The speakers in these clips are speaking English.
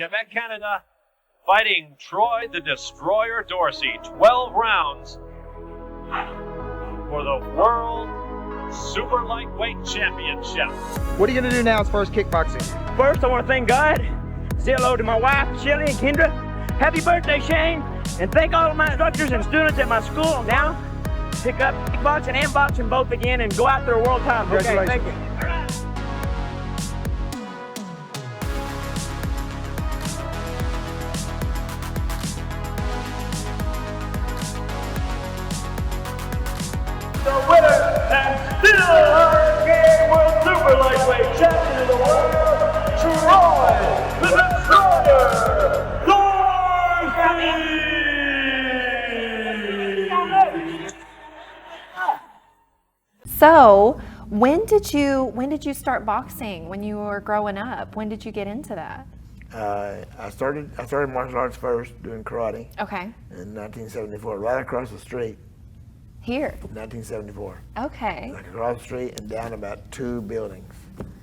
Quebec, Canada, fighting Troy the Destroyer Dorsey, 12 rounds for the World Super Lightweight Championship. What are you going to do now as far as kickboxing? First, I want to thank God. Say hello to my wife, Shelly and Kendra. Happy birthday, Shane. And thank all of my instructors and students at my school. Now, pick up kickboxing and boxing both again and go after a world title. Congratulations. Okay, thank you. All right. The winner and still Hurricane World Super Lightweight Champion of the world, Troy the Destroyer Dorsey! So, when did you start boxing? When you were growing up? When did you get into that? I started martial arts first, doing karate Okay. in 1974, right across the street. Here. 1974. Okay. Like across the street and down about 2 buildings.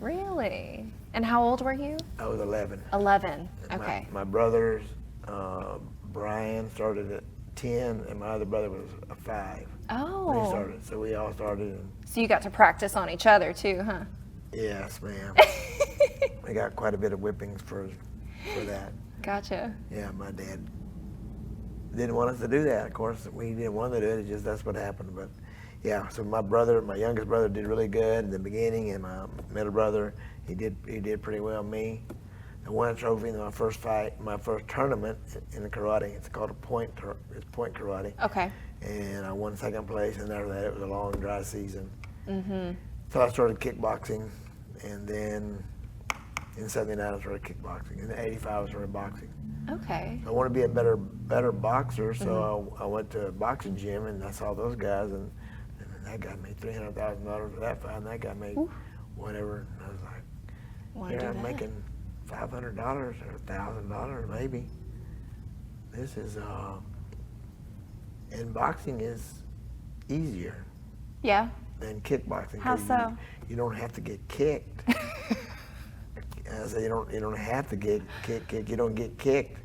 Really? And how old were you? I was 11. 11. Okay. My brothers, Brian started at 10, and my other brother was 5. Oh. When he started, so we all started. And So you got to practice on each other too, huh? yes, ma'am. I got quite a bit of whippings for that. Gotcha. Yeah, my dad didn't want us to do that. Of course, we didn't want to do it. It's just that's what happened. But yeah, so my youngest brother, did really good in the beginning, and my middle brother, he did pretty well. Me, I won a trophy in my first fight, my first tournament in the karate. It's called it's point karate. Okay. And I won second place, and after that, it was a long, dry season. Mm-hmm. So I started kickboxing, and then in '79 I started kickboxing. In '85 I started boxing. Okay. I want to be a better boxer, so I went to a boxing gym and I saw those guys, and that guy made $300,000 for that fight, and that guy made whatever. And I was like, here I'm making $500 or $1,000 maybe. This is and boxing is easier Yeah. than kickboxing. How 'cause so? You don't have to get kicked. I say you don't have to get kicked. You don't get kicked.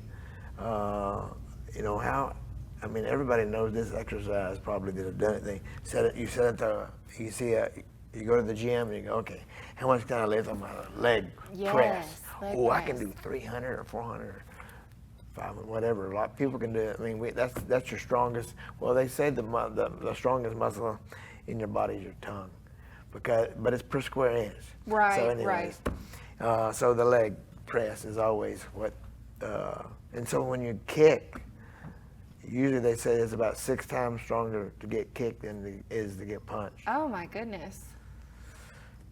You know how? I mean, everybody knows this exercise probably that have done it. You go to the gym and you go, okay, how much can I lift on my leg press? Leg I press. can do 300 or 400 or 500, whatever. A lot of people can do it. I mean, that's your strongest. Well, they say the strongest muscle in your body is your tongue, but it's per square inch. Right. So anyways, so the leg press is always what, and so when you kick, usually they say it's about 6 times stronger to get kicked than it is to get punched. Oh my goodness.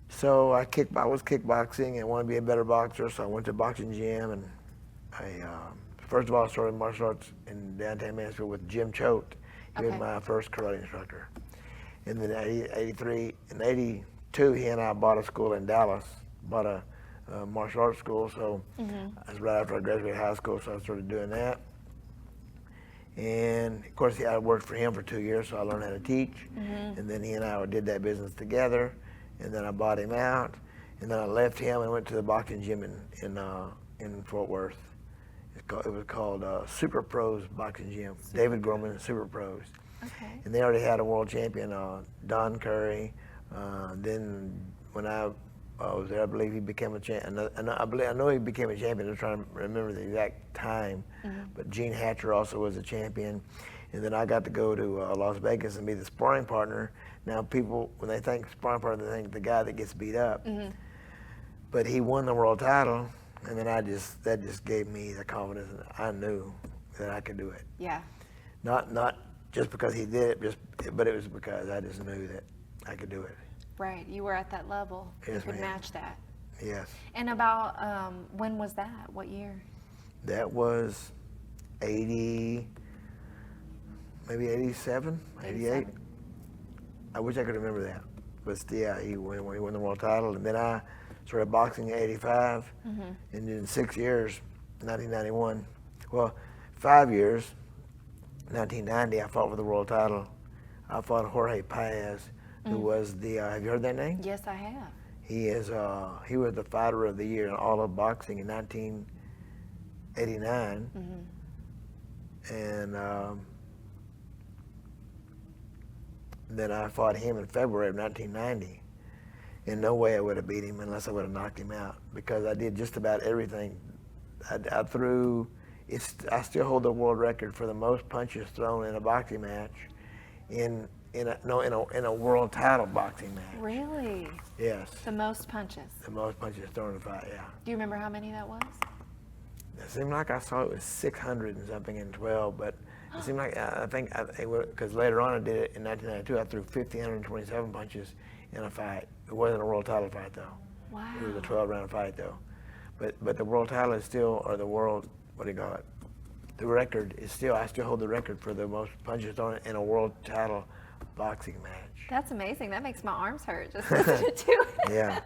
So I was kickboxing and wanted to be a better boxer, so I went to a boxing gym, and I first of all I started martial arts in downtown Mansfield with Jim Choate. He was my first karate instructor. And then in '82, he and I bought a school in Dallas, bought a martial arts school, so that's right after I graduated high school, so I started doing that. And of course, I worked for him for 2 years, so I learned how to teach. And then he and I did that business together, and then I bought him out, and then I left him and went to the boxing gym in Fort Worth. It was called Super Pros Boxing Gym, David Gorman Super Pros. Okay. And they already had a world champion, Don Curry. Then when I was there, I believe he became a champion. I know he became a champion. I'm trying to remember the exact time. But Gene Hatcher also was a champion. And then I got to go to Las Vegas and be the sparring partner. Now people, when they think sparring partner, they think the guy that gets beat up. But he won the world title, and then that just gave me the confidence, and I knew that I could do it. Yeah. Not just because he did it, but it was because I just knew that I could do it. Right. You were at that level. Yes, You could ma'am. match that. Yes. And about when was that? What year? That was 80, maybe 87, 88. I wish I could remember that. But yeah, he won the world title. And then I started boxing in '85. And in 6 years, 1991, well, 5 years, 1990, I fought for the world title. I fought Jorge Paez, who was the, have you heard that name? Yes, I have. He was the fighter of the year in all of boxing in '89, and then I fought him in February of 1990. In no way I would have beat him unless I would have knocked him out, because I did just about everything. I threw. I still hold the world record for the most punches thrown in a boxing match, in a world title boxing match. Really? Yes. The most punches. The most punches thrown in a fight. Yeah. Do you remember how many that was? It seemed like I saw it was 600 and something in 12, but it seemed like I think because later on I did it in 1992. I threw 1,527 punches in a fight. It wasn't a world title fight though. Wow. It was a 12-round fight though. But the world title is still, or the world, what do you call it? The record is still, I still hold the record for the most punches thrown in a world title boxing match. That's amazing. That makes my arms hurt just listening to it. Yeah.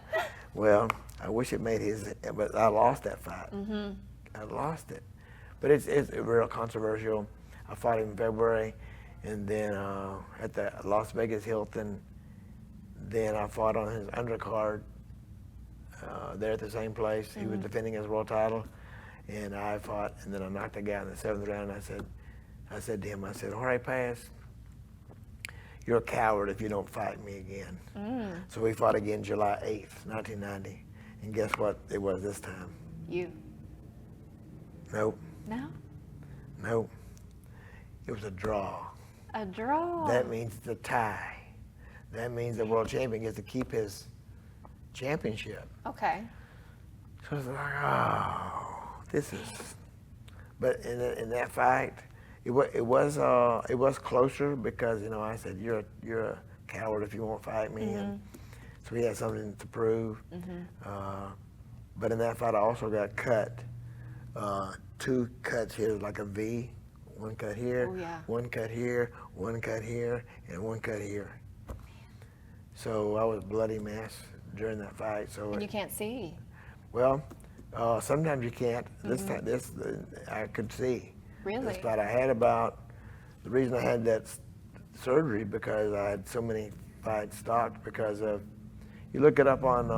Well, I wish it made his, but I lost that fight. I lost it. But it's real controversial. I fought him in February, and then at the Las Vegas Hilton, then I fought on his undercard there at the same place. He was defending his world title, and I fought, and then I knocked the guy in the 7th round. I said to him, Jorge Paez, you're a coward if you don't fight me again. So we fought again July 8th, 1990, and guess what it was this time? You. Nope. No? Nope. It was a draw. A draw. That means the tie. That means the world champion gets to keep his championship. Okay. So it's like, oh, this is. But in that fight, it was closer because I said you're a coward if you won't fight me, and so he had something to prove. But in that fight, I also got cut. 2 cuts here, like a V. 1 cut here, 1 cut here, 1 cut here, and 1 cut here. So I was a bloody mess during that fight. So And you can't see. Well, sometimes you can't. This time, I could see. Really? This fight, I had the reason I had that surgery because I had so many fights stopped because of. You look it up on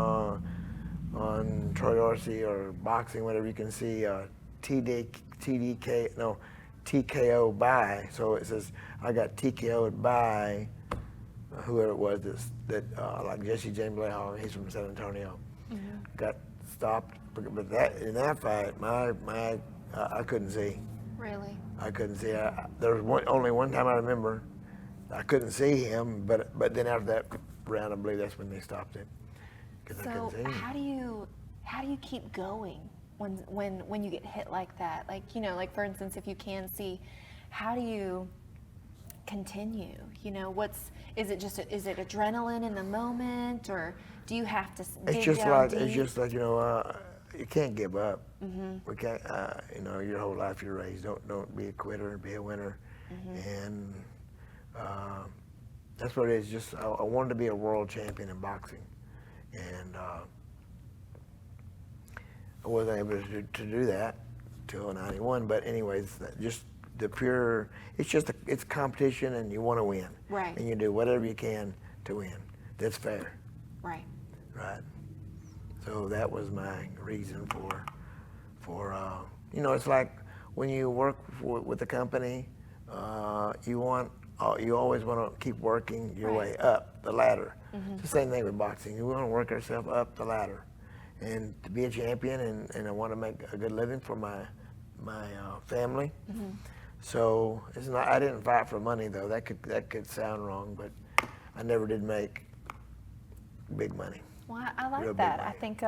Troy Dorsey or boxing, whatever, you can see TKO by. So it says I got TKO'd by whoever it was like Jesse James Blahal, he's from San Antonio, got stopped. But in that fight, I couldn't see. Really? I couldn't see. There was only one time I remember I couldn't see him, but then after that round, I believe that's when they stopped it because I couldn't see him. How do you keep going when you get hit like that? Like for instance, if you can see, how do you continue? Is it adrenaline in the moment, or do you have to dig down deep? It's just like you can't give up. We can't. Your whole life you're raised don't be a quitter, be a winner, and that's what it is. Just I wanted to be a world champion in boxing, and I wasn't able to do that till '91. But anyways, just the pure. It's competition, and you want to win. Right. And you do whatever you can to win. That's fair. Right. Right. So that was my reason for it's like when you work with a company, you always want to keep working your way up the ladder. It's the same thing with boxing. You want to work yourself up the ladder, and to be a champion, and I want to make a good living for my family. So it's not. I didn't fight for money though. That could sound wrong, but I never did make big money. Well, I like that. I think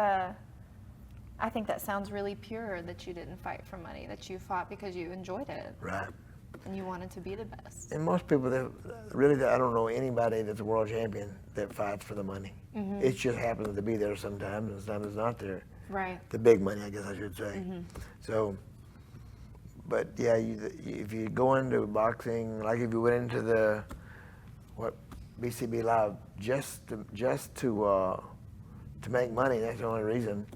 that sounds really pure, that you didn't fight for money, that you fought because you enjoyed it. Right. And you wanted to be the best. And most people, I don't know anybody that's a world champion that fights for the money. It just happens to be there sometimes, and sometimes it's not there. Right. The big money, I guess I should say. So, but yeah, if you go into boxing, like if you went into BCB Live just to make money, that's the only reason,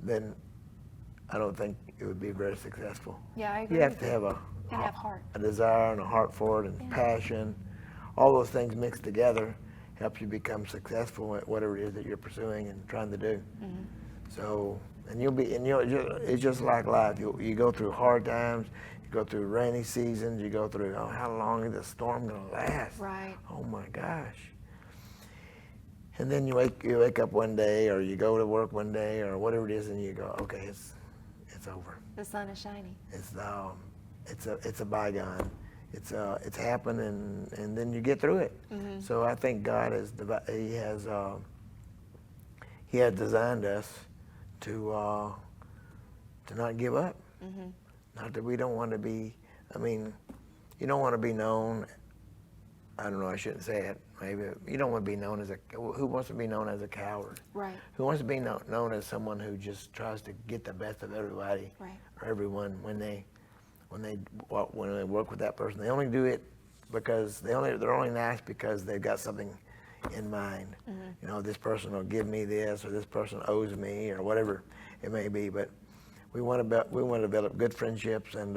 then I don't think it would be very successful. Yeah, I agree. You have to have a desire and a heart for it, and passion. All those things mixed together help you become successful at whatever it is that you're pursuing and trying to do. So And it's just like life. You go through hard times, you go through rainy seasons, you go through, oh, how long is the storm gonna last? Right. Oh my gosh. And then you wake up one day, or you go to work one day, or whatever it is, and you go, okay, it's over. The sun is shining. It's a bygone. It's happened, and then you get through it. Mm-hmm. So I think God He has designed us to not give up. Mm-hmm. Not that we don't want to be. I mean, you don't want to be known. I don't know. I shouldn't say it. Maybe you don't want to be known as who wants to be known as a coward? Right. Who wants to be known as someone who just tries to get the best of everybody Right. or everyone when they work with that person? They only do it because they're only nice because they've got something in mind. Mm-hmm. You know, this person will give me this, or this person owes me, or whatever it may be. But we want to develop good friendships, and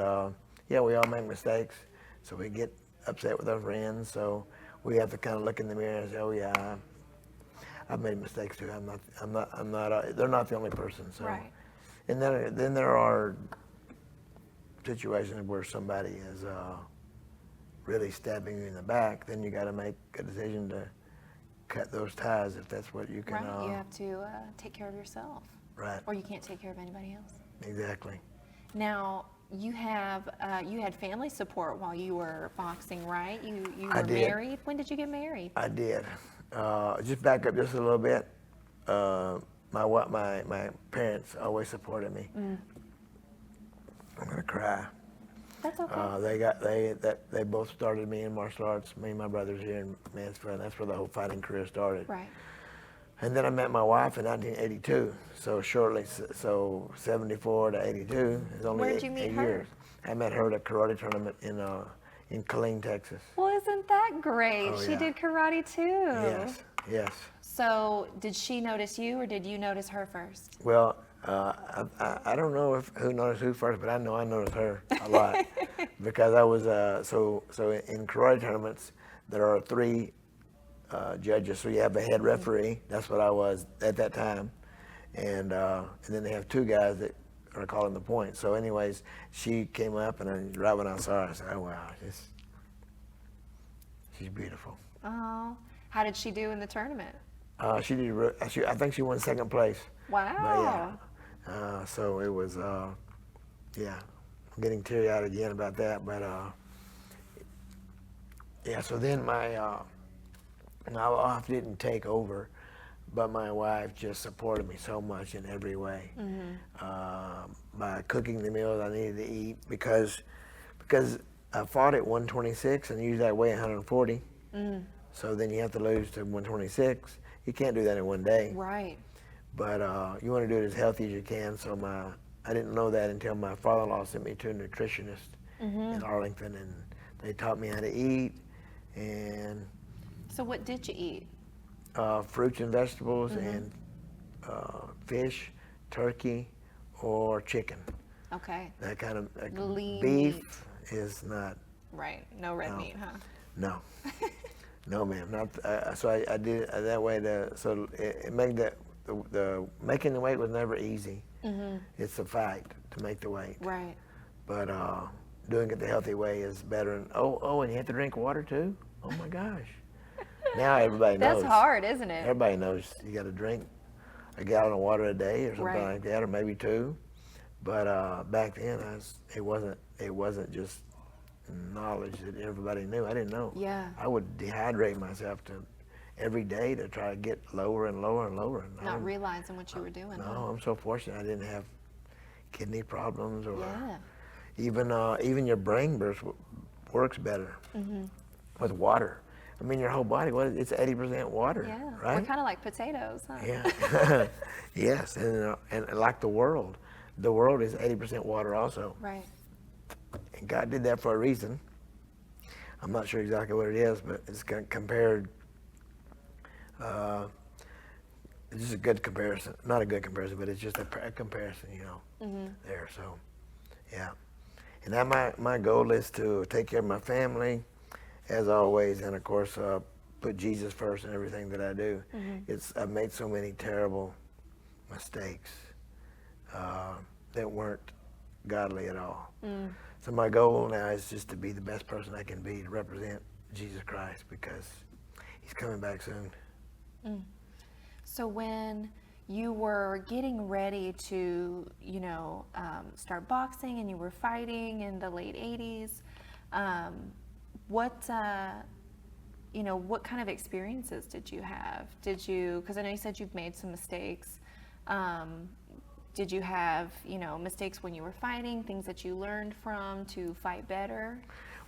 yeah, we all make mistakes, so we get upset with our friends. So we have to kind of look in the mirror and say, oh yeah, I've made mistakes too. I'm not. They're not the only person. So, Right. and then there are situations where somebody is really stabbing you in the back. Then you got to make a decision to cut those ties if that's what you can. Right. You have to take care of yourself. Right. Or you can't take care of anybody else. Exactly. Now, you had family support while you were boxing, right? You I were did. married. When did you get married? I did. Just back up just a little bit. My parents always supported me. Mm. I'm gonna cry. That's okay. They both started me in martial arts. Me and my brothers here in Mansfield. And that's where the whole fighting career started. Right. And then I met my wife in 1982. So 74 to 82 is only Where'd you meet eight her? years. I met her at a karate tournament in Killeen, Texas. Well, isn't that great? Oh, She yeah. did karate too. Yes. So, did she notice you, or did you notice her first? Well, I don't know who noticed who first, but I know I noticed her a lot because I was so in karate tournaments there are 3 judges. So you have a head referee. That's what I was at that time, and then they have 2 guys that are calling the points. So, anyways, she came up, and right when I saw her, I said, "Oh wow, she's beautiful." Oh, how did she do in the tournament? She did. I think she won 2nd place. Wow. But yeah, so it was, yeah, I'm getting teary-eyed again about that. But yeah, so then my wife didn't take over, but my wife just supported me so much in every way. Mm-hmm. By cooking the meals I needed to eat because I fought at 126 and usually I weigh 140. Mm. So then you have to lose to 126. You can't do that in one day. Right. But you want to do it as healthy as you can. So I didn't know that until my father-in-law sent me to a nutritionist in Arlington, and they taught me how to eat. And So, what did you eat? fruits and vegetables and fish, turkey, or chicken. Okay. That kind of Lean beef meat. is not. Right. No red No. meat, huh? No. No, ma'am. Not. So I did it that way. So it made the making the weight was never easy. Mm-hmm. It's a fight to make the weight. Right. But doing it the healthy way is better. And and you have to drink water too. Oh my gosh. Now everybody knows. That's hard, isn't it? Everybody knows you got to drink a gallon of water a day or something Right. like that, or maybe 2. But back then, it wasn't just knowledge that everybody knew. I didn't know. Yeah. I would dehydrate myself every day to try to get lower and lower and lower. And Not realizing what you were doing. No, huh? I'm so fortunate I didn't have kidney problems or Yeah. even your brain works better with water. I mean, your whole body, it's 80% water, Yeah. right? We're kind of like potatoes, huh? Yeah. Yes, and like the world is 80% water also. Right. And God did that for a reason. I'm not sure exactly what it is, but it's compared. It's just a good comparison. Not a good comparison, but it's just a comparison, there. So, yeah. And now my goal is to take care of my family, as always, and of course, put Jesus first in everything that I do. I've made so many terrible mistakes that weren't godly at all. So my goal now is just to be the best person I can be to represent Jesus Christ, because he's coming back soon. So when you were getting ready to, start boxing and you were fighting in the late 80s, what kind of experiences did you have? Because I know you said you've made some mistakes. Did you have, mistakes when you were fighting, things that you learned from to fight better?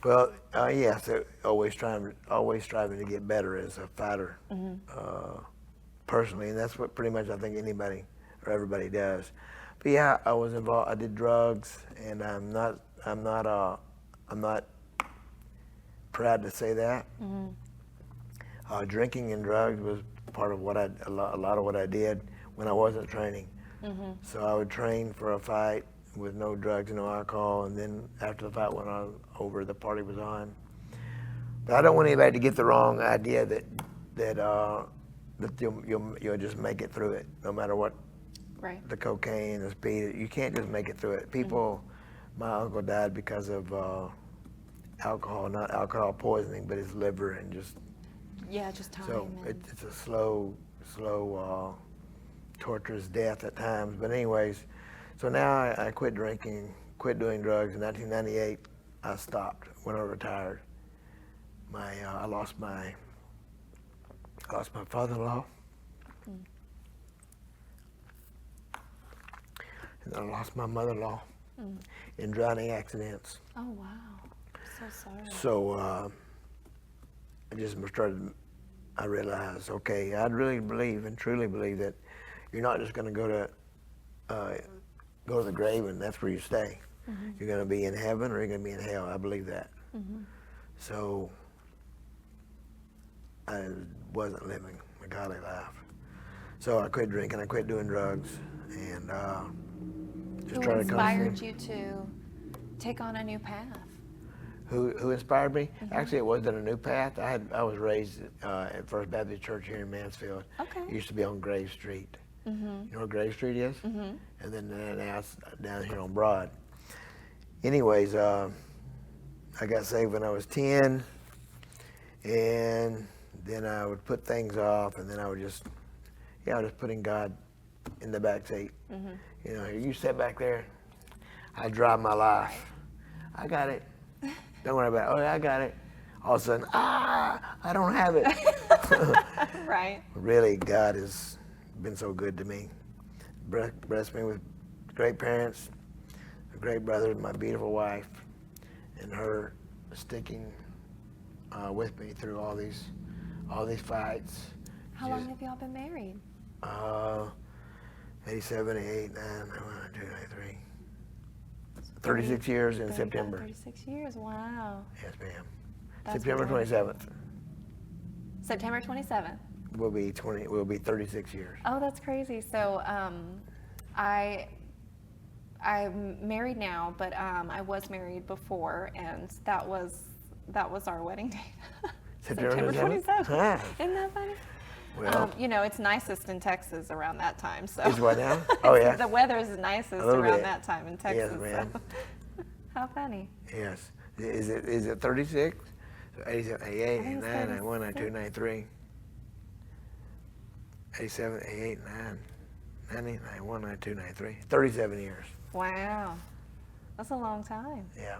Well, yes, always striving to get better as a fighter, personally, and that's what pretty much I think anybody or everybody does. But yeah, I was involved. I did drugs, and I'm not proud to say that. Drinking and drugs was part of a lot of what I did when I wasn't training. So I would train for a fight with no drugs, no alcohol, and then after the fight went over, the party was on. But I don't want anybody to get the wrong idea that you'll just make it through it, no matter what. Right. The cocaine, the speed, you can't just make it through it. People, my uncle died because of alcohol, not alcohol poisoning, but his liver and just. Yeah, just time. So it's a slow, torturous death at times. But anyways, so now I quit drinking, quit doing drugs. In 1998, I stopped when I retired. I lost my father-in-law, and I lost my mother-in-law in drowning accidents. Oh wow, so sorry. So I realized, okay, I really believe and truly believe that you're not just going to go to the grave and that's where you stay. You're going to be in heaven or you're going to be in hell. I believe that. So I wasn't living a godly life. So I quit drinking, I quit doing drugs, and just Who trying to concentrate. inspired you to take on a new path? Who inspired me? Actually, it wasn't a new path. I was raised at First Baptist Church here in Mansfield. Okay. It used to be on Grave Street. You know where Grave Street is? And then now it's down here on Broad. Anyways, I got saved when I was 10, and then I would put things off, and then I was just putting God in the back seat. You sit back there, I drive my life. I got it. Don't worry about it. Oh, yeah, I got it. All of a sudden, I don't have it. Right. Really, God has been so good to me. Blessed me with great parents, a great brother, my beautiful wife, and her sticking with me through all these fights. How long have y'all been married? 87, 88, 9, 1, 2, 3. 36 years in September. 36 years, wow. Yes, ma'am. That's September wonderful. 27th. September 27th. Will be 36 years. Oh, that's crazy. So I'm married now, but I was married before, and that was our wedding date. September 27th. Ah. Isn't that funny? Well, it's nicest in Texas around that time. So it's what now? Oh, yeah. The weather is nicest little around bit. that time in Texas. Yes, ma'am. So. How funny. Yes. Is it 36? 87, 88, I think it's 89, 91, 92, 36. 93. 87, 88, 90, 91, 92, 93. 37 years. Wow. That's a long time. Yeah.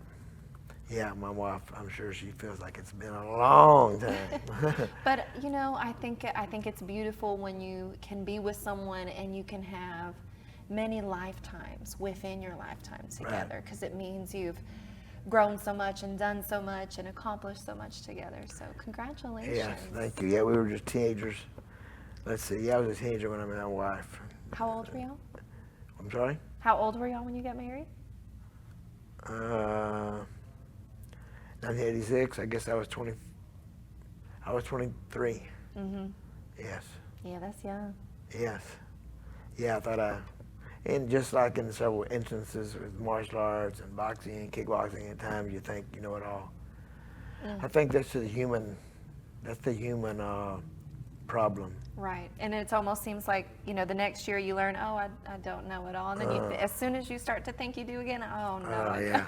Yeah, my wife, I'm sure she feels like it's been a long time. But I think it's beautiful when you can be with someone and you can have many lifetimes within your lifetime together, because it means you've grown so much and done so much and accomplished so much together. So congratulations. Yes, thank you. Yeah, we were just teenagers. Let's see. Yeah, I was a teenager when I met my wife. How old were y'all? I'm sorry? How old were y'all when you got married? 1986. I guess I was 20. I was 23. Yes. Yeah, that's young. Yes. Yeah, I thought and just like in several instances with martial arts and boxing and kickboxing, at times you think you know it all. I think that's the human problem. Right, and it almost seems like, you know, the next year you learn, oh, I don't know it all, and then as soon as you start to think you do again, oh no. Yeah.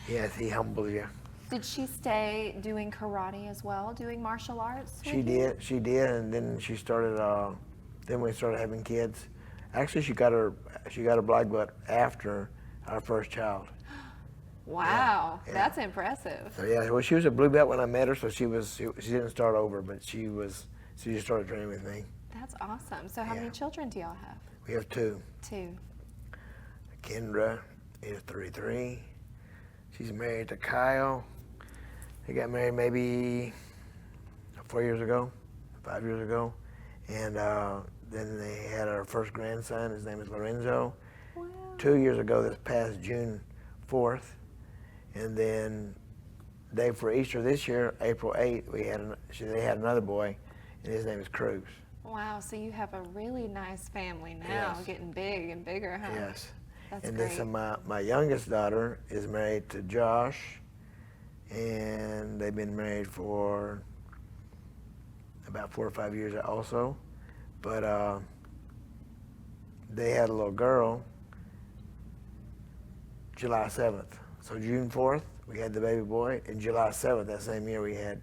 Yes, he humbles you. Did she stay doing karate as well, doing martial arts? She did, and then she started. Then we started having kids. Actually, she got her black belt after our first child. Wow, Yeah. that's impressive. So yeah, well, she was a blue belt when I met her, so she didn't start over, but she just started training with me. That's awesome. So how many children do y'all have? We have 2. 2. Kendra is 33. She's married to Kyle. They got married maybe 4 years ago, 5 years ago, and then they had our first grandson. His name is Lorenzo. Wow. 2 years ago, this past June 4th, and then day for Easter this year, April 8th, they had another boy, and his name is Cruz. Wow, so you have a really nice family now, Yes. getting big and bigger, huh? Yes. That's And great. then so my youngest daughter is married to Josh, and they've been married for about 4 or 5 years also. But they had a little girl July 7th. So June 4th, we had the baby boy, and July 7th, that same year, we had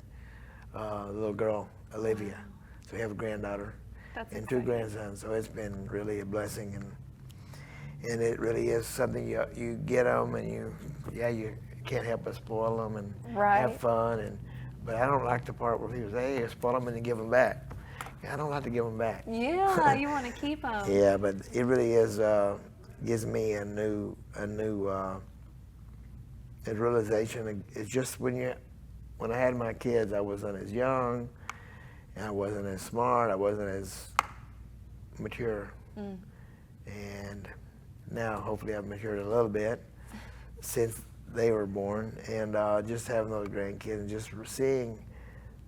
a little girl, Olivia. So we have a granddaughter That's and 2 exciting. grandsons. So it's been really a blessing, and it really is something you get them, and you can't help but spoil them and Right. have fun. But I don't like the part where people say, hey, spoil them and then give them back. I don't like to give them back. Yeah, you want to keep them. Yeah, but it really is gives me a new realization. It's just when I had my kids, I wasn't as young, and I wasn't as smart, I wasn't as mature, and now hopefully I've matured a little bit since they were born, and just having those grandkids and just seeing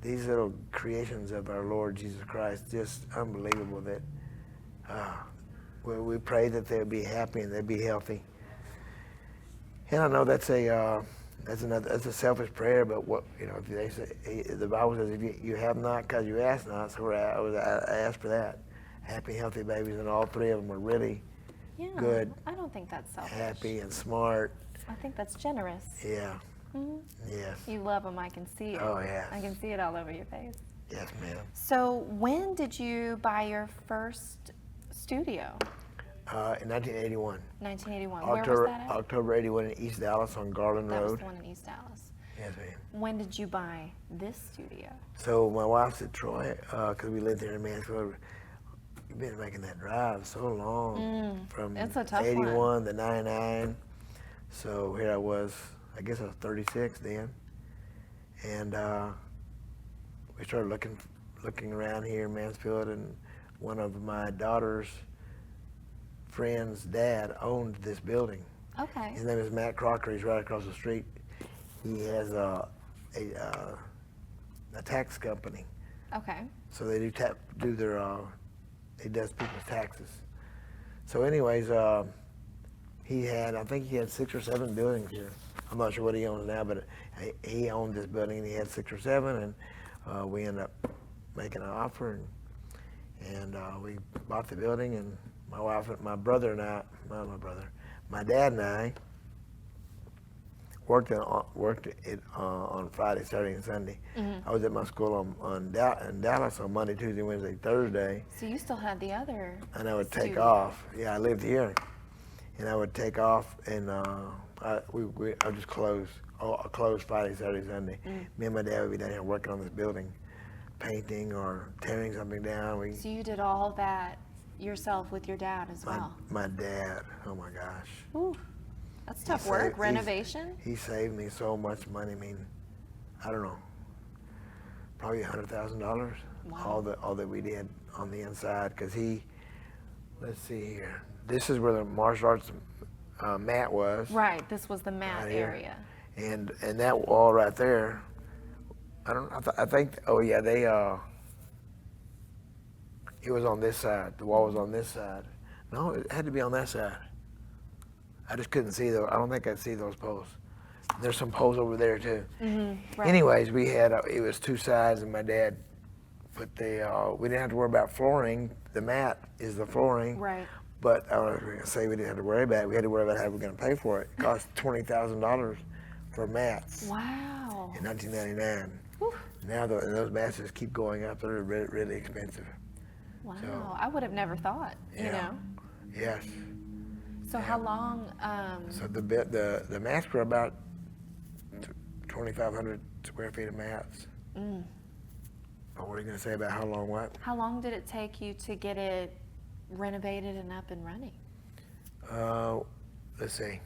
these little creations of our Lord Jesus Christ, just unbelievable that we pray that they'll be happy and they'll be healthy. And I know that's a selfish prayer, but if they say, the Bible says, if you have not because you ask not, so I asked for that. Happy, healthy babies, and all 3 of them were really Yeah, good, I don't think that's selfish. happy, and smart. I think that's generous. Yeah. Yes. You love them, I can see it. Oh, yes. I can see it all over your face. Yes, ma'am. So when did you buy your first studio? In 1981. 1981. Where was that at? October 81 in East Dallas on Garland That was Road. the one in East Dallas. Yes, ma'am. When did you buy this studio? So my wife said, Troy, because we lived there in Mansfield, you've been making that drive so long from it's a tough 81 one. to 99. So here I was, I guess I was 36 then. And we started looking around here in Mansfield, and one of my daughter's friend's dad owned this building. Okay. His name is Matt Crocker. He's right across the street. He has a tax company. Okay. So they he does people's taxes. So anyways, I think he had 6 or 7 buildings here. I'm not sure what he owns now, but he owned this building, and he had 6 or 7, and we ended up making an offer, and we bought the building, and my wife, my dad and I worked it on Friday, Saturday, and Sunday. I was at my school in Dallas on Monday, Tuesday, Wednesday, Thursday. So you still had the other And I would take studio. off. Yeah, I lived here, and I would take off, and I just close Friday, Saturday, Sunday. Me and my dad would be down here working on this building, painting or tearing something down. So you did all that yourself with your dad as well? My dad, oh my gosh. Ooh, that's tough He work. saved- Renovation? He saved me so much money. I mean, I don't know, probably $100,000. Wow. All that we did on the inside, because let's see here. This is where the martial arts mat was. Right, this was the mat Right here. area. And that wall right there, I think, oh yeah, it was on this side. The wall was on this side. No, it had to be on that side. I just couldn't see those. I don't think I'd see those poles. There's some poles over there too. Right. Anyways, we had, it was 2 sides, and my dad but we didn't have to worry about flooring. The mat is the flooring. Right. But I was going to say we didn't have to worry about it. We had to worry about how we were going to pay for it. It cost $20,000 for mats Wow. in 1999. Whew. Now those mats just keep going up. They're really, really expensive. Wow. So, I would have never thought, you yeah. know. Yes. So how long, So the mats were about 2,500 square feet of mats. But what are you going to say about how long what? how long did it take you to get it renovated and up and running? Let's see.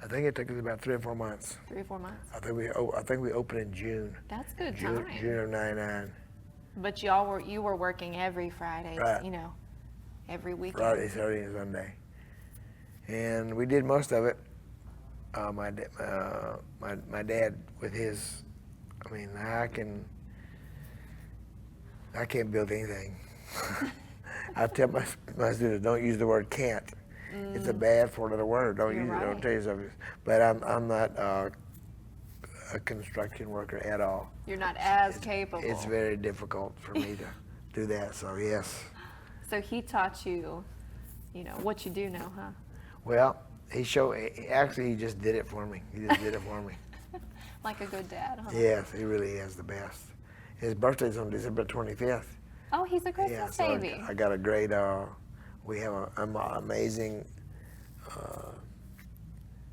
I think it took us about 3 or 4 months. 3 or 4 months. I think we opened in June. That's good June time. of '99. But you were working every Friday, Right. you know, every weekend. Friday, Saturday, and Sunday. And we did most of it. My dad with his, I mean, I can't build anything. I tell my students, don't use the word can't. It's a bad four-letter word. Don't You're use it. right. Don't tell you something. But I'm not a construction worker at all. You're not as capable. It's very difficult for me to do that. So yes. So he taught you, you know, what you do now, huh? Well, he just did it for me. He just did it for me. Like a good dad, huh? Yes, he really is the best. His birthday's on December 25th. Oh, he's a Christmas Yeah, so baby. I got a great, we have an amazing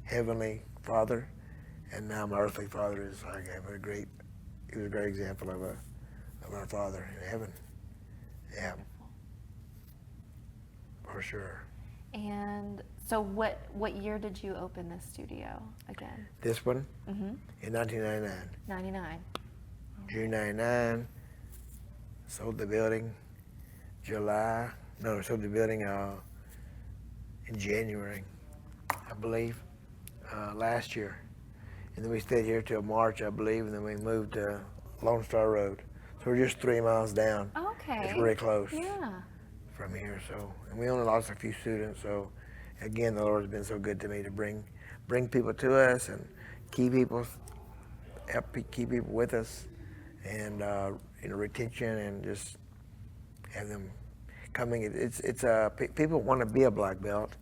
heavenly father, and now my earthly father is like he was a great example of our Father in heaven. Yeah, for sure. And so what year did you open this studio again? This one in 1999, 99. June '99. Sold the building sold the building in January, I believe, last year. And then we stayed here till March, I believe, and then we moved to Lone Star Road. So we're just 3 miles down. Okay. It's really close Yeah. from here. So, and we only lost a few students. So, again, the Lord's been so good to me to bring people to us and help keep people with us, and retention, and just have them coming. People want to be a black belt,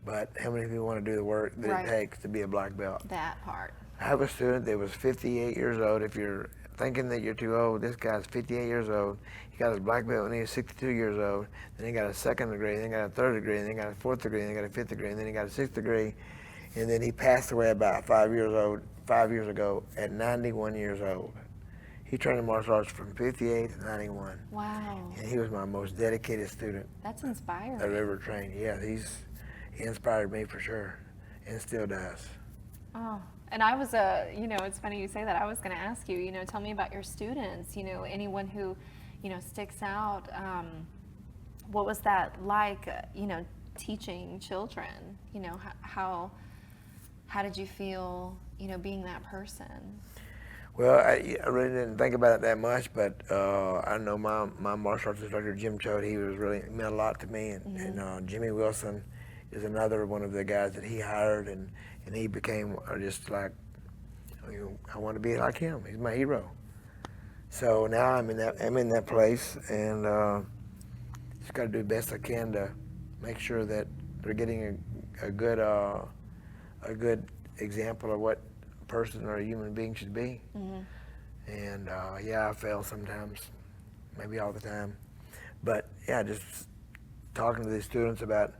but how many people want to do the work that Right. it takes to be a black belt? That part. I have a student that was 58 years old. If you're thinking that you're too old, this guy's 58 years old. He got his black belt when he was 62 years old. Then he got a second degree, then he got a third degree, then he got a fourth degree, then he got a fifth degree, and then he got a sixth degree. And then he passed away about 5 years ago at 91 years old. He trained in martial arts from 58 to 91. Wow. And he was my most dedicated student That's inspiring. I've ever trained. Yeah, he inspired me for sure, and still does. Oh, and I was it's funny you say that. I was going to ask you, tell me about your students, anyone who, sticks out. What was that like, teaching children? How did you feel, being that person? Well, I really didn't think about it that much, but I know my martial arts instructor, Jim Choate, he meant a lot to me, and Jimmy Wilson is another one of the guys that he hired, and he became just like, I want to be like him. He's my hero. So now I'm in that place, and just got to do the best I can to make sure that they're getting a good example of what a person or a human being should be. And I fail sometimes, maybe all the time, but yeah, just talking to these students about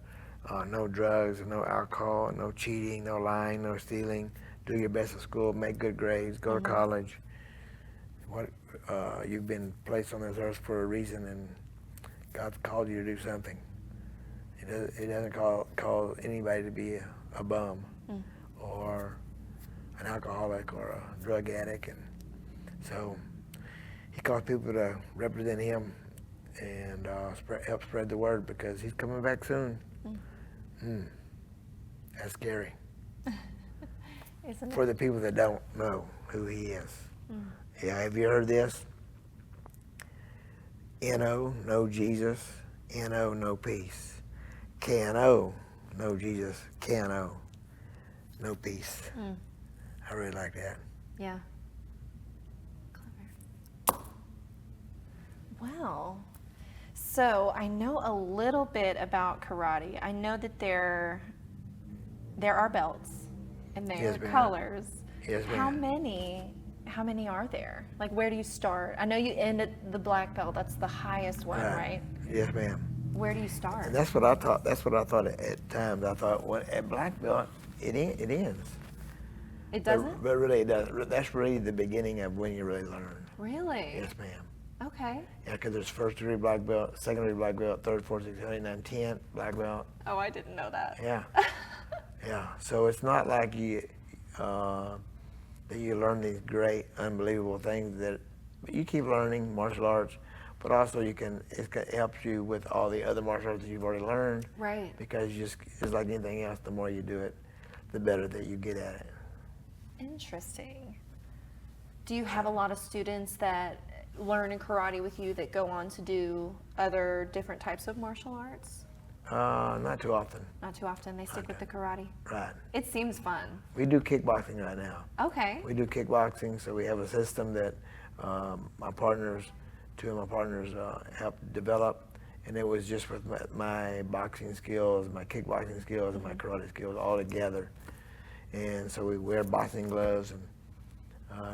no drugs, no alcohol, no cheating, no lying, no stealing. Do your best at school, make good grades, go to college. You've been placed on this earth for a reason, and God's called you to do something. He doesn't call anybody to be a bum or an alcoholic or a drug addict, and so he calls people to represent him and help spread the word, because he's coming back soon. That's scary. Isn't For it? the people that don't know who he is. Yeah, have you heard this? N-O, no Jesus. N-O, no peace. K-N-O, no Jesus. K-N-O, no peace. I really like that. Yeah. Wow. So I know a little bit about karate. I know that there are belts and there Yes, are ma'am. colors. Yes, How ma'am. many are there? Like, where do you start? I know you end at the black belt. That's the highest one, right? Yes, ma'am. Where do you start? And that's what I thought. That's what I thought at times. I thought, well, at black belt, it ends. It doesn't? But really, it doesn't. That's really the beginning of when you really learn. Really? Yes, ma'am. Okay. Yeah, because there's first degree black belt, second degree black belt, third, fourth, sixth, seventh, eighth, ninth, 10th black belt. Oh, I didn't know that. Yeah. Yeah. So it's not like that you learn these great, unbelievable things but you keep learning martial arts, but also it helps you with all the other martial arts that you've already learned. Right. Because it's like anything else, the more you do it, the better that you get at it. Interesting. Do you have a lot of students that learn in karate with you that go on to do other different types of martial arts? Not too often. Not too often. They stick with the karate. Right. It seems fun. We do kickboxing right now. Okay. We do kickboxing, so we have a system that two of my partners helped develop, and it was just with my boxing skills, my kickboxing skills, and my karate skills all together. And so we wear boxing gloves, and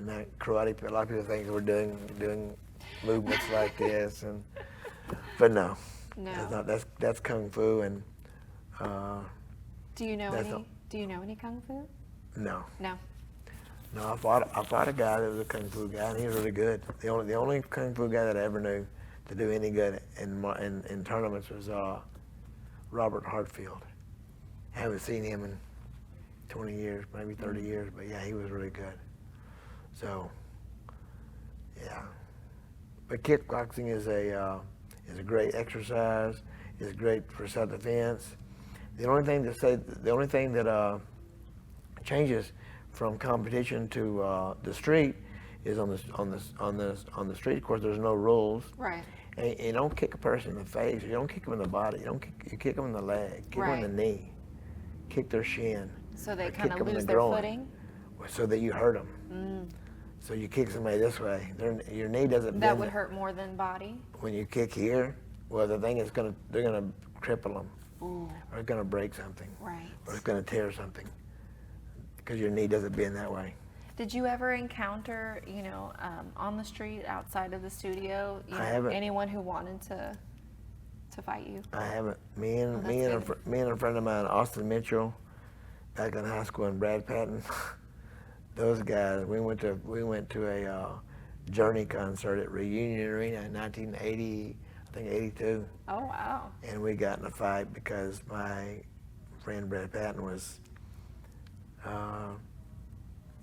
now karate. A lot of people think we're doing movements like this, but no. No. That's kung fu, and Do you know that's any? all. Do you know any kung fu? No. No. No, I fought a guy that was a kung fu guy, and he was really good. The only kung fu guy that I ever knew to do any good in tournaments was Robert Hartfield. I haven't seen him in 20 years, maybe 30 years, but yeah, he was really good. So, yeah. But kickboxing is a great exercise. It's great for self-defense. The only thing that changes from competition to the street is on the street. Of course, there's no rules. Right. And you don't kick a person in the face. You don't kick them in the body. You kick them in the leg. Kick them in the knee. Kick their shin. So they or kind kick of 'em in lose the their groin, footing? so that you hurt them. So you kick somebody this way. Your knee doesn't bend. That would hurt more than body? When you kick here, well, the thing is they're gonna cripple them, Ooh. or it's gonna break something, Right. or it's gonna tear something, because your knee doesn't bend that way. Did you ever encounter, on the street outside of the studio, I haven't. anyone who wanted to fight you? I haven't. Me and that's a friend of mine, Austin Mitchell, back in high school, and Brad Patton. Those guys. We went to a Journey concert at Reunion Arena in 1980, I think 82. Oh, wow. And we got in a fight because my friend Brad Patton was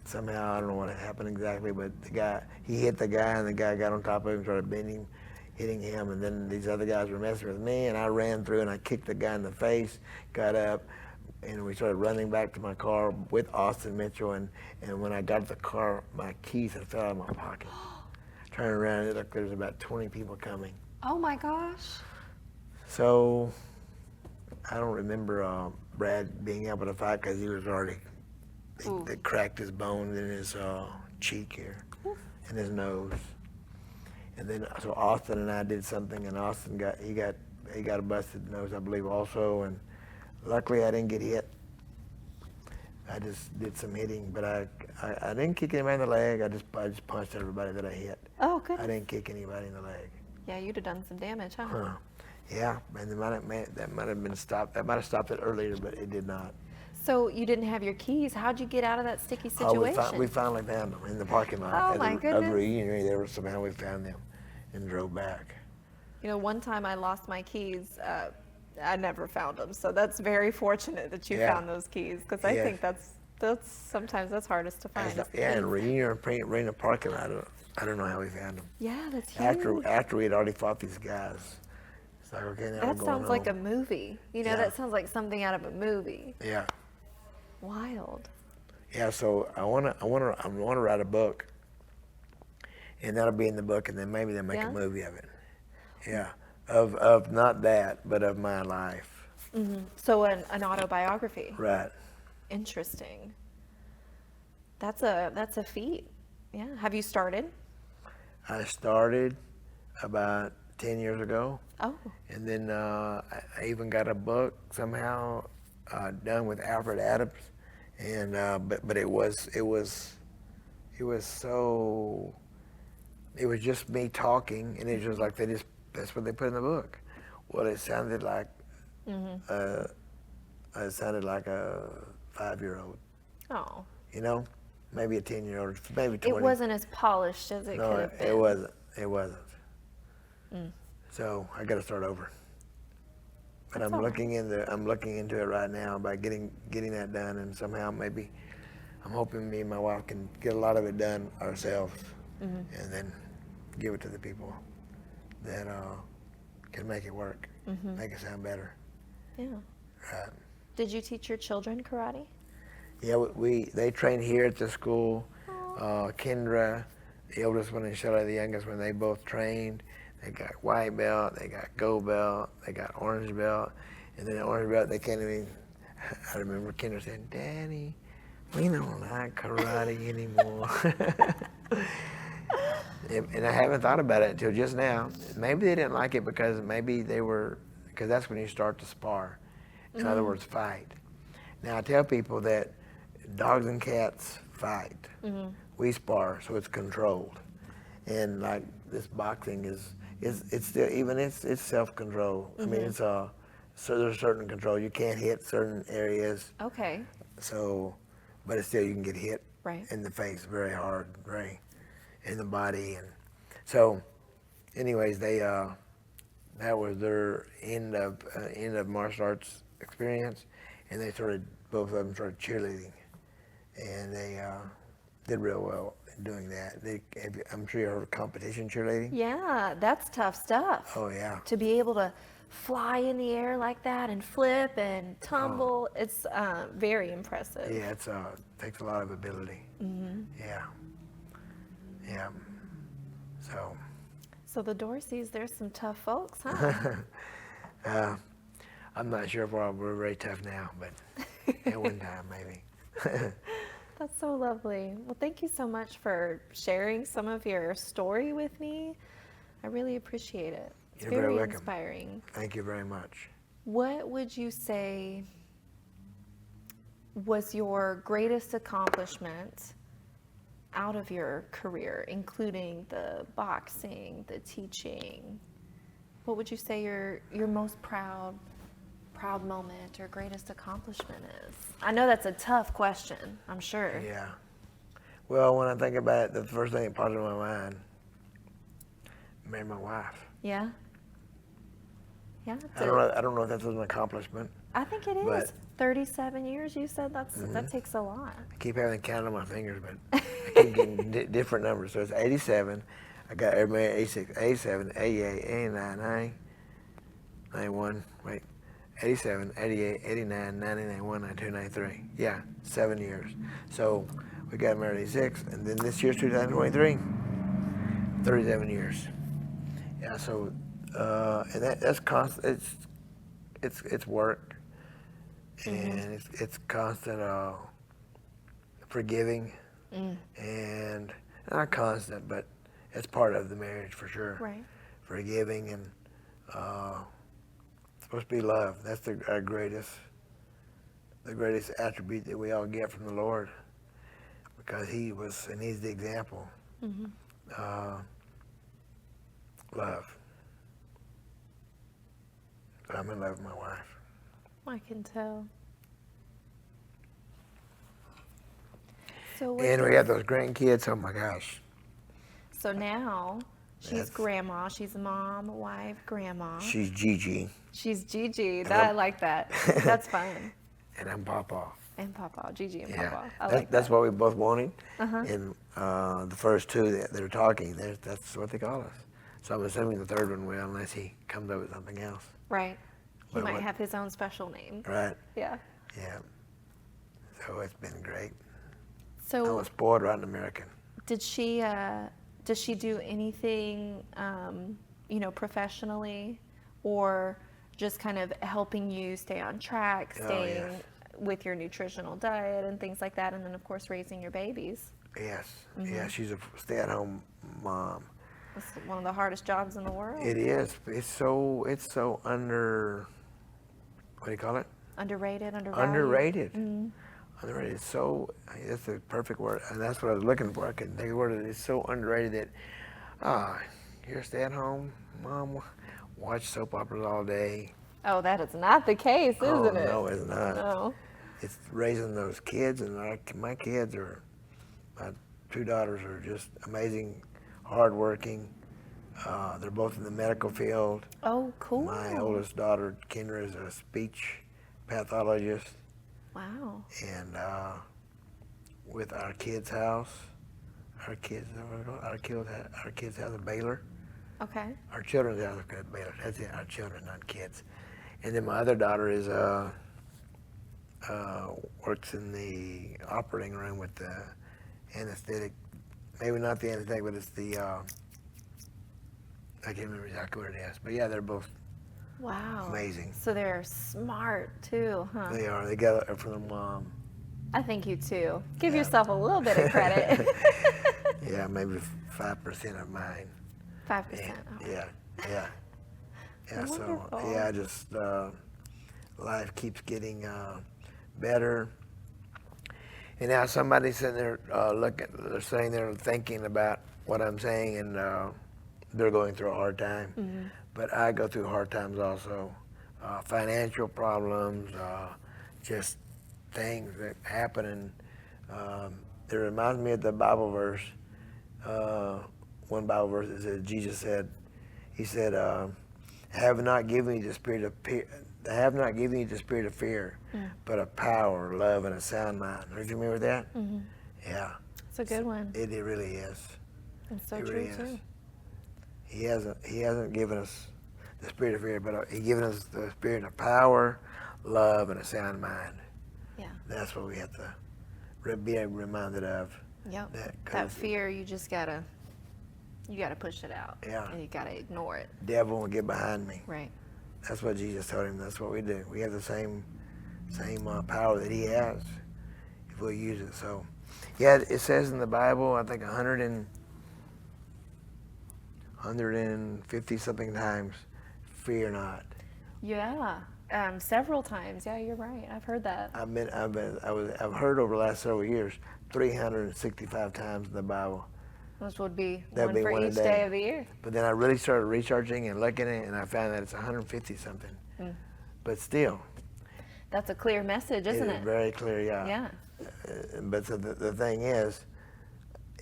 somehow, I don't know what happened exactly, but he hit the guy, and the guy got on top of him, started hitting him, and then these other guys were messing with me, and I ran through and I kicked the guy in the face, got up, and we started running back to my car with Austin Mitchell, and when I got to the car, my keys had fell out of my pocket. Turned around, it looked like there was about 20 people coming. Oh my gosh. So I don't remember Brad being able to fight because he was already, they cracked his bone in his cheek here, and his nose. And then so Austin and I did something, and Austin got a busted nose, I believe, also. And luckily I didn't get hit. I just did some hitting, but I didn't kick anybody in the leg. I just punched everybody that I hit. Oh, good. I didn't kick anybody in the leg. Yeah, you'd have done some damage, huh? Huh. Yeah, and that might have been stopped. That might have stopped it earlier, but it did not. So you didn't have your keys. How'd you get out of that sticky situation? Oh, we finally found them in the parking lot. Oh, my Of goodness. the Reunion. There was somehow we found them and drove back. One time I lost my keys. I never found them. So that's very fortunate that you Yeah. found those keys, because I Yes. think that's sometimes that's hardest to find. And Reunion Arena parking lot. I don't know how we found them. Yeah, that's huge. After we had already fought these guys. It's like, okay, now we're That going sounds like a home. movie. Yeah. That sounds like something out of a movie. Yeah. Wild. Yeah, so I wanna write a book, and that'll be in the book, and then maybe they'll make Yeah? a movie of it. Yeah, of not that, but of my life. So an autobiography. Right. Interesting. That's a feat. Yeah. Have you started? I started. about 10 years ago. Oh, And then I even got a book somehow done with Alfred Adams, and but it was just me talking, and it was like that's what they put in the book. Well, it sounded like a 5-year-old, oh. you know, maybe a 10-year-old, maybe 20. It wasn't as polished as it could No, have been. it wasn't. So I got to start over. But That's I'm all looking into it right now by getting that done, and somehow maybe I'm hoping me and my wife can get a lot of it done ourselves, and then give it to the people that can make it work, make it sound better. Yeah. Right. Did you teach your children karate? Yeah, they train here at the school. Kendra, the oldest one, and Shelley, the youngest one, they both trained. They got white belt, they got gold belt, they got orange belt, and then the orange belt, they can't even, I remember Kendra saying, "Daddy, we don't like karate anymore." And I haven't thought about it until just now. Maybe they didn't like it because because that's when you start to spar. In other words, fight. Now I tell people that dogs and cats fight. We spar, so it's controlled. And like this boxing it's still, even it's self-control. I mean, it's so there's certain control. You can't hit certain areas. Okay. So, but it's still, you can get hit Right. in the face very hard, right, in the body. And so, anyways, that was their end of martial arts experience, and both of them started cheerleading, and they did real well in doing that. I'm sure you heard of competition cheerleading. Yeah, that's tough stuff. Oh yeah. To be able to fly in the air like that and flip and tumble, it's very impressive. Yeah, it takes a lot of ability. Yeah. Yeah. So the Dorseys, there's some tough folks, huh? I'm not sure if we're very tough now, but at one time maybe. That's so lovely. Well, thank you so much for sharing some of your story with me. I really appreciate it. It's You're very very welcome. inspiring. Thank you very much. What would you say was your greatest accomplishment out of your career, including the boxing, the teaching? What would you say your most proud moment or greatest accomplishment is? I know that's a tough question, I'm sure. Yeah. Well, when I think about it, the first thing that pops in my mind, marry my wife. Yeah? Yeah? I don't know if that's an accomplishment. I think it is. But 37 years, you said that takes a lot. I keep having to count on my fingers, but I keep getting different numbers. So it's 87. I got married at 86, 87, 88, 89, 90, 91, 87, 88, 89, 90, 91, 92, 93. Yeah, 7 years. So we got married at 86, and then this year's 2023, 37 years. Yeah, so, and that's constant, it's work, and it's constant forgiving, and not constant, but it's part of the marriage for sure. Right. Forgiving and supposed to be love. That's our greatest attribute that we all get from the Lord, because he's the example. Love. But I'm in love with my wife. I can tell. So And we got those grandkids. Oh my gosh. So now she's That's- grandma. She's mom, wife, grandma. She's Gigi, She's Gigi. And I I'm- like that. That's fun. and I'm Papa. And Papa, Gigi and Yeah, Papa. I like that's that. what we both wanted. And the first two that are talking, that's what they call us. So I'm assuming the third one will, unless he comes up with something else. Right. He Well, might what- have his own special name. Right? Yeah. Yeah. So it's been great. I So was spoiled rotten American. does she do anything, professionally, or just kind of helping you stay on track, Oh, staying yes. with your nutritional diet and things like that, and then of course raising your babies? Yes. Yeah, she's a stay-at-home mom. It's one of the hardest jobs in the world. It is. It's so under. What do you call it? Underrated, undervalued. Underrated. Underrated. It's so. That's the perfect word, and that's what I was looking for. I couldn't think of the word. It's so underrated that, you're stay at home, mom, watch soap operas all day. Oh, that is not the case, isn't it? No, it's not. No. It's raising those kids, and my kids are. My two daughters are just amazing, hardworking. They're both in the medical field. Oh, cool. My oldest daughter, Kendra, is a speech pathologist. Wow. And with our kids' house, our kids have a Baylor. Okay. Our children's house is a Baylor. That's it. Our children, not kids. And then my other daughter is works in the operating room with the anesthetic. Maybe not the anesthetic, but it's the. I can't remember exactly what it is, but yeah, they're both Wow. amazing. So they're smart too, huh? They are. They got it from their mom. I think you too. Give yourself a little bit of credit. Yeah, maybe 5% of mine. 5%. Yeah. So Wonderful. yeah, just life keeps getting better. And now somebody's sitting there they're saying they're thinking about what I'm saying, and they're going through a hard time. Mm-hmm. But I go through hard times also. Financial problems, just things that happen. And it reminds me of the Bible verse. One Bible verse that says, Jesus said, he said, I have not given you the spirit of fear, but of power, love, and a sound mind. Are you familiar with that? Mm-hmm. Yeah. It's a good one. It really is. It's so It true really is. too. He hasn't given us the spirit of fear, but He's given us the spirit of power, love, and a sound mind. Yeah. That's what we have to be reminded of. Yep. That That fear, you gotta push it out. Yeah. And you gotta ignore it. Devil will get behind me. Right. That's what Jesus told him. That's what we do. We have the same power that He has if we'll use it. So, yeah, it says in the Bible, I think 150 something times, fear not. Yeah. Several times. Yeah, you're right. I've heard that. I've heard over the last several years 365 times in the Bible. Which would be That'd one be for one a each day. day of the year. But then I really started researching and looking at it, and I found that it's 150 something. But still, That's a clear message, isn't it's it? very clear, yeah. Yeah. But so the thing is,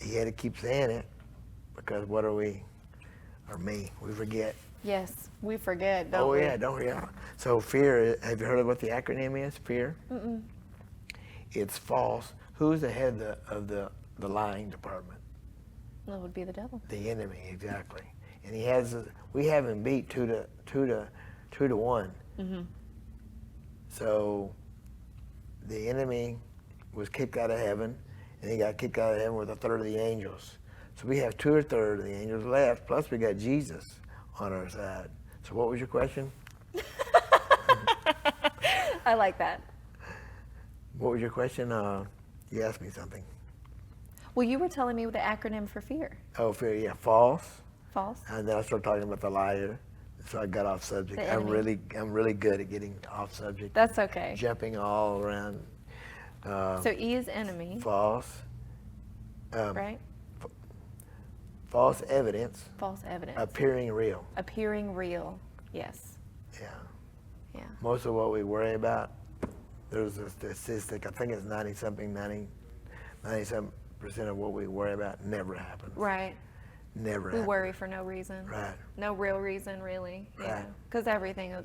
he had to keep saying it, because what are we, or me, we forget. Yes, we forget, don't we? Yeah. So fear, have you heard of what the acronym is, fear? Mm-mm. It's false. Who's the head of the lying department? That would be the devil. The enemy, exactly. And we have him beat 2 to 1. Mm-hmm. So the enemy was kicked out of heaven, and he got kicked out of heaven with a third of the angels. So we have 2 1/3 of the angels left, plus we got Jesus on our side. So what was your question? I like that. What was your question? You asked me something. Well, you were telling me the acronym for fear. Oh, fear, yeah, false. False. And then I started talking about the liar, so I got off subject. The I'm enemy. really good at getting off subject. That's okay. Jumping all around. So E is enemy, False. right? False evidence False evidence. appearing real. Appearing real. Yes. Yeah. Yeah. Most of what we worry about, there's a statistic, I think it's 90-something% of what we worry about never happens. Right. Never We happens. worry for no reason. Right. No real reason, really. Right. Because everything,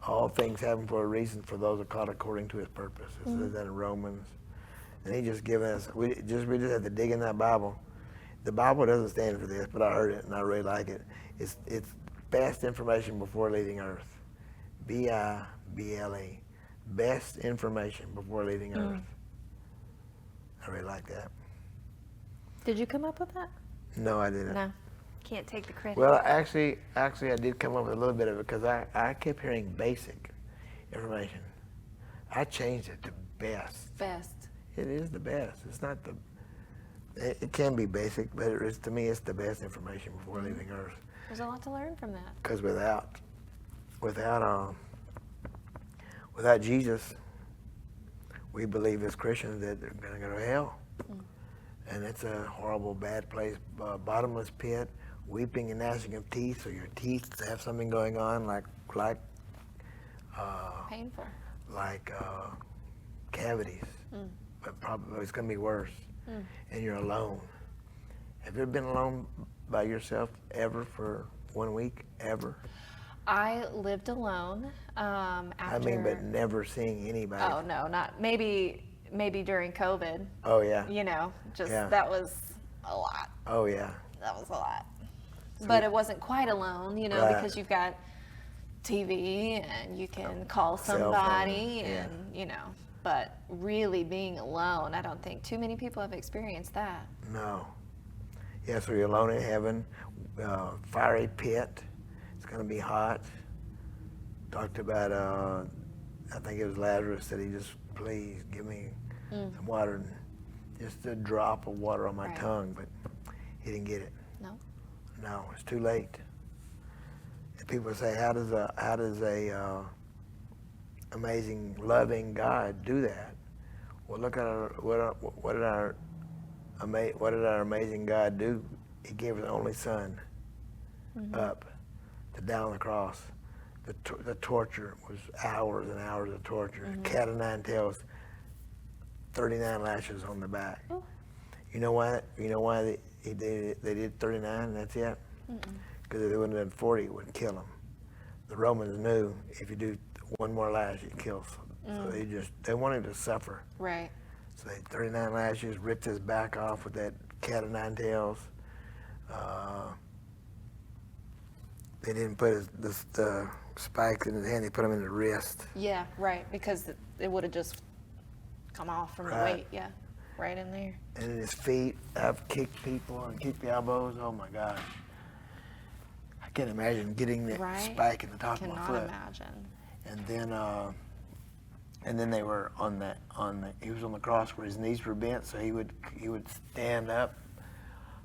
All things happen for a reason for those who are called according to His purpose. It says that in Romans. And He just given us, we just have to dig in that Bible. The Bible doesn't stand for this, but I heard it and I really like it. It's best information before leaving Earth. BIBLE. Best information before leaving Earth. I really like that. Did you come up with that? No, I didn't. No. Can't take the credit. Well, actually, I did come up with a little bit of it, because I kept hearing basic information. I changed it to best. Best. It is the best. It's not It can be basic, but to me, it's the best information before leaving Earth. There's a lot to learn from that. Because without Jesus, we believe as Christians that they're going to go to hell. And it's a horrible, bad place, bottomless pit, weeping and gnashing of teeth, so your teeth have something going on like Painful. like cavities, but probably it's going to be worse. And you're alone. Have you ever been alone by yourself ever for 1 week, ever? I lived alone after. I mean, but never seeing anybody. Oh no, not maybe during COVID. Oh, yeah. You know, just Yeah. that was a lot. Oh, yeah. That was a lot. But it wasn't quite alone, you know, Right. because you've got TV and you can call Cell phone, somebody yeah. and, you know, but really being alone, I don't think too many people have experienced that. No. Yeah, so you're alone in heaven, fiery pit. It's going to be hot. Talked about, I think it was Lazarus said he just, please give me some water, and just a drop of water on my Right. tongue, but he didn't get it. No? No, it's too late. And people say, how does a amazing, loving God do that? Well, look at what did our amazing God do? He gave his only Son up to die on the cross. The torture was hours and hours of torture. Cat of nine tails, 39 lashes on the back. Ooh. You know why? They did 39 and that's it? Because if they wouldn't have done 40, it wouldn't kill them. The Romans knew if you do one more lash, it kills. So they wanted to suffer. Right. So they 39 lashes, ripped his back off with that cat of nine tails. They didn't put the spikes in his hand, they put them in the wrist. Yeah, right, because it would have just come off from the Right. weight, yeah, right in there. And in his feet, I've kicked people and kicked the elbows. Oh my God. I can't imagine getting that Right? spike in the top of my Cannot foot. imagine. And then they were he was on the cross where his knees were bent, so he would stand up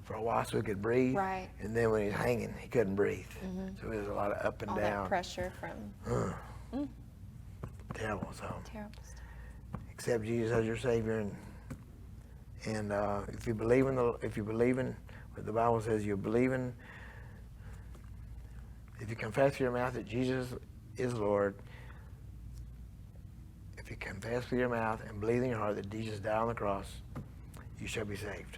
for a while so he could breathe. Right. And then when he was hanging, he couldn't breathe. So it was a lot of up and All down. that pressure from Terrible. So terrible stuff. accept Jesus as your Savior, and if you believe in what the Bible says, if you confess with your mouth that Jesus is Lord, if you confess with your mouth and believe in your heart that Jesus died on the cross, you shall be saved.